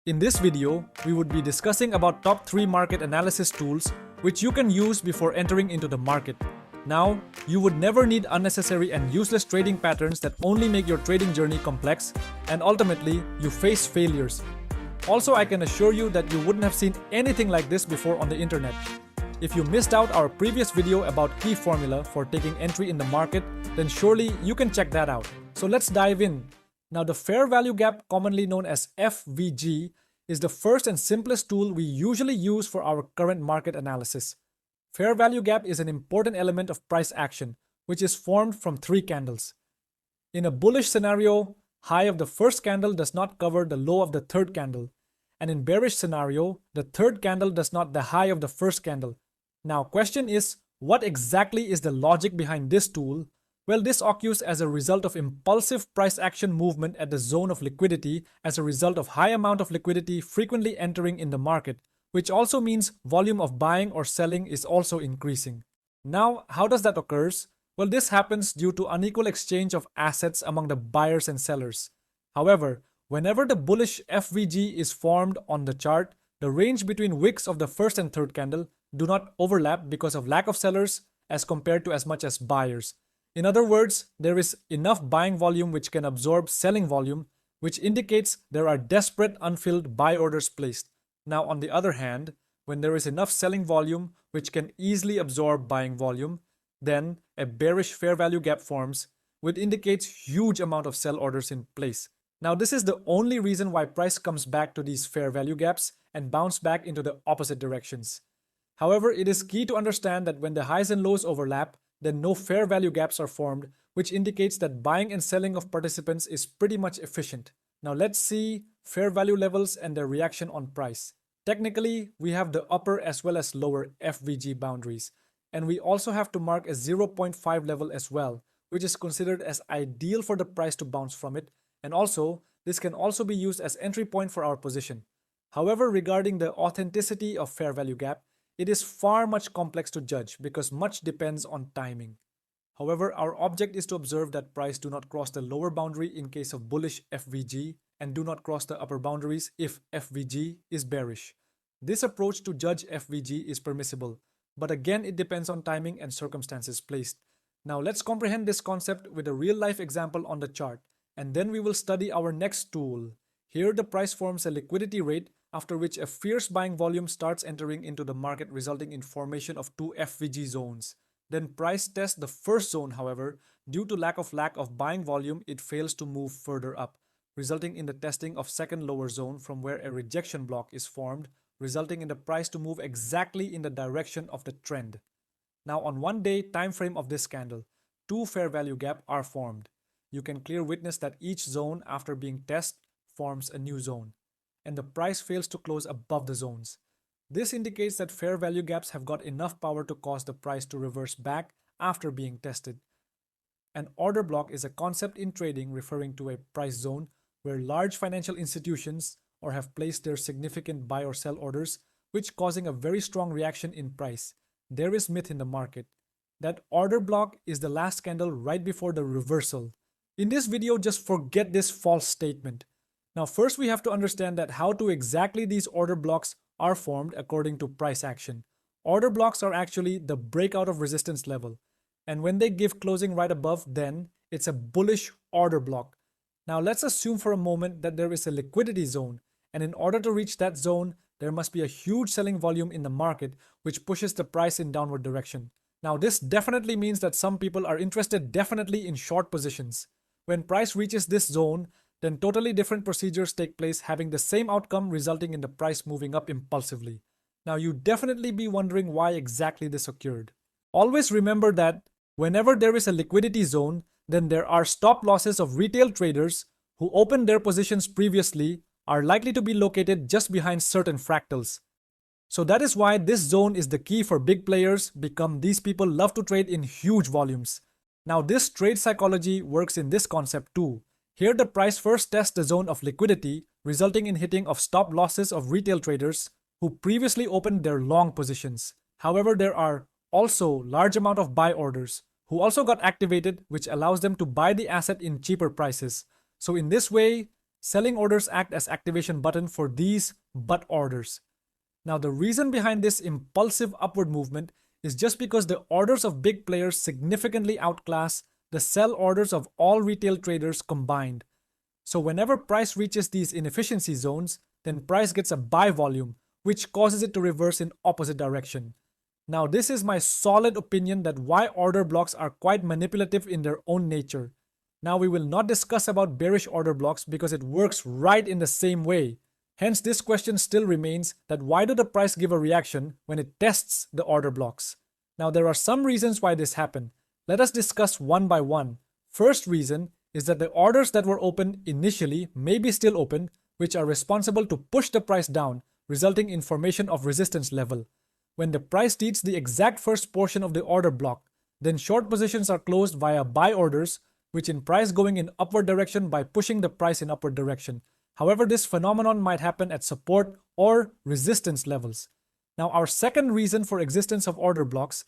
In this video, we would be discussing about top 3 market analysis tools which you can use before entering into the market. Now, you would never need unnecessary and useless trading patterns that only make your trading journey complex and ultimately you face failures. Also, I can assure you that you wouldn't have seen anything like this before on the internet. If you missed out our previous video about key formula for taking entry in the market, then surely you can check that out. So let's dive in. Now, the fair value gap, commonly known as FVG, is the first and simplest tool we usually use for our current market analysis. Fair value gap is an important element of price action, which is formed from 3 candles. In a bullish scenario, high of the first candle does not cover the low of the third candle. And in bearish scenario, the third candle does not the high of the first candle. Now, question is, what exactly is the logic behind this tool? Well, this occurs as a result of impulsive price action movement at the zone of liquidity as a result of high amount of liquidity frequently entering in the market, which also means volume of buying or selling is also increasing. Now, how does that occur? Well, this happens due to unequal exchange of assets among the buyers and sellers. However, whenever the bullish FVG is formed on the chart, the range between wicks of the first and third candle do not overlap because of lack of sellers as compared to as much as buyers. In other words, there is enough buying volume which can absorb selling volume, which indicates there are desperate unfilled buy orders placed. Now, on the other hand, when there is enough selling volume which can easily absorb buying volume, then a bearish fair value gap forms, which indicates huge amount of sell orders in place. Now, this is the only reason why price comes back to these fair value gaps and bounce back into the opposite directions. However, it is key to understand that when the highs and lows overlap, then no fair value gaps are formed, which indicates that buying and selling of participants is pretty much efficient. Now let's see fair value levels and their reaction on price. Technically, we have the upper as well as lower FVG boundaries, and we also have to mark a 0.5 level as well, which is considered as ideal for the price to bounce from it, and also this can also be used as entry point for our position. However, regarding the authenticity of fair value gap, it is far much complex to judge because much depends on timing. However, our object is to observe that price do not cross the lower boundary in case of bullish FVG and do not cross the upper boundaries if FVG is bearish. This approach to judge FVG is permissible, but again it depends on timing and circumstances placed. Now let's comprehend this concept with a real-life example on the chart, and then we will study our next tool. Here the price forms a liquidity rate, after which a fierce buying volume starts entering into the market, resulting in formation of 2 FVG zones. Then price tests the first zone. However, due to lack of buying volume, it fails to move further up, resulting in the testing of second lower zone from where a rejection block is formed, resulting in the price to move exactly in the direction of the trend. Now on 1 day time frame of this candle, 2 fair value gap are formed. You can clear witness that each zone after being tested forms a new zone, and the price fails to close above the zones. This indicates that fair value gaps have got enough power to cause the price to reverse back after being tested. An order block is a concept in trading referring to a price zone where large financial institutions or have placed their significant buy or sell orders, which causing a very strong reaction in price. There is myth in the market. That order block is the last candle right before the reversal. In this video, just forget this false statement. Now first we have to understand that how to exactly these order blocks are formed according to price action. Order blocks are actually the breakout of resistance level, and when they give closing right above, then it's a bullish order block. Now let's assume for a moment that there is a liquidity zone, and in order to reach that zone, there must be a huge selling volume in the market which pushes the price in downward direction. Now this definitely means that some people are interested definitely in short positions. When price reaches this zone, then totally different procedures take place having the same outcome, resulting in the price moving up impulsively. Now you definitely be wondering why exactly this occurred. Always remember that whenever there is a liquidity zone, then there are stop losses of retail traders who opened their positions previously are likely to be located just behind certain fractals. So that is why this zone is the key for big players because these people love to trade in huge volumes. Now this trade psychology works in this concept too. Here the price first tests the zone of liquidity, resulting in hitting of stop losses of retail traders who previously opened their long positions. However, there are also large amount of buy orders who also got activated, which allows them to buy the asset in cheaper prices. So in this way, Selling orders act as activation button for these but orders. Now, the reason behind this impulsive upward movement is just because the orders of big players significantly outclass the sell orders of all retail traders combined. So whenever price reaches these inefficiency zones, then price gets a buy volume, which causes it to reverse in opposite direction. Now, this is my solid opinion that why order blocks are quite manipulative in their own nature. Now, we will not discuss about bearish order blocks because it works right in the same way. Hence, this question still remains that why do the price give a reaction when it tests the order blocks? Now, there are some reasons why this happened. Let us discuss one by one. First reason is that the orders that were open initially may be still open, which are responsible to push the price down, resulting in formation of resistance level. When the price reaches the exact first portion of the order block, then short positions are closed via buy orders, which in price going in upward direction by pushing the price in upward direction. However, this phenomenon might happen at support or resistance levels. Now, our second reason for existence of order blocks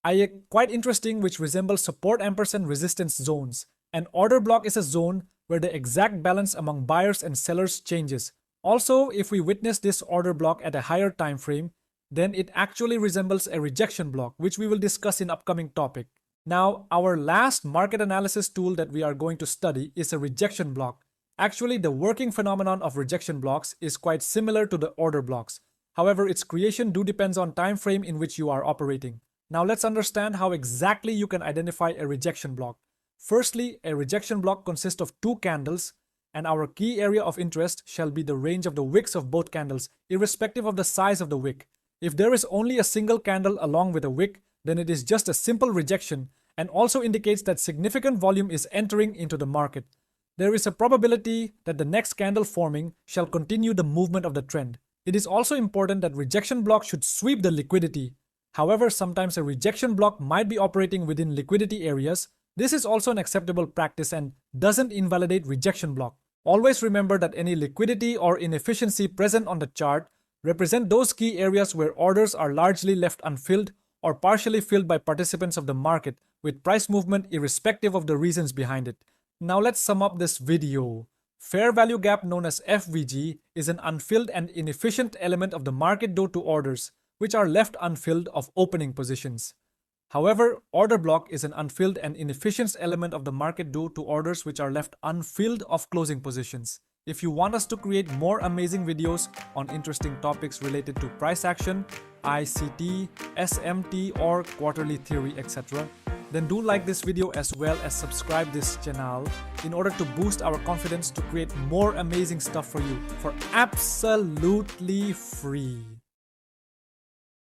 are quite interesting, which resemble support ampersand resistance zones. An order block is a zone where the exact balance among buyers and sellers changes. Also, if we witness this order block at a higher time frame, then it actually resembles a rejection block, which we will discuss in upcoming topic. Now, our last market analysis tool that we are going to study is a rejection block. Actually, the working phenomenon of rejection blocks is quite similar to the order blocks. However, its creation depends on time frame in which you are operating. Now, let's understand how exactly you can identify a rejection block. Firstly, a rejection block consists of two candles, and our key area of interest shall be the range of the wicks of both candles, irrespective of the size of the wick. If there is only a single candle along with a wick, then it is just a simple rejection and also indicates that significant volume is entering into the market. There is a probability that the next candle forming shall continue the movement of the trend. It is also important that rejection block should sweep the liquidity. However, sometimes a rejection block might be operating within liquidity areas. This is also an acceptable practice and doesn't invalidate rejection block. Always remember that any liquidity or inefficiency present on the chart represent those key areas where orders are largely left unfilled or partially filled by participants of the market, with price movement irrespective of the reasons behind it. Now let's sum up this video. Fair value gap, known as FVG, is an unfilled and inefficient element of the market due to orders, which are left unfilled of opening positions. However, order block is an unfilled and inefficient element of the market due to orders which are left unfilled of closing positions. If you want us to create more amazing videos on interesting topics related to price action, ICT, SMT or quarterly theory, etc., then do like this video as well as subscribe this channel in order to boost our confidence to create more amazing stuff for you for absolutely free.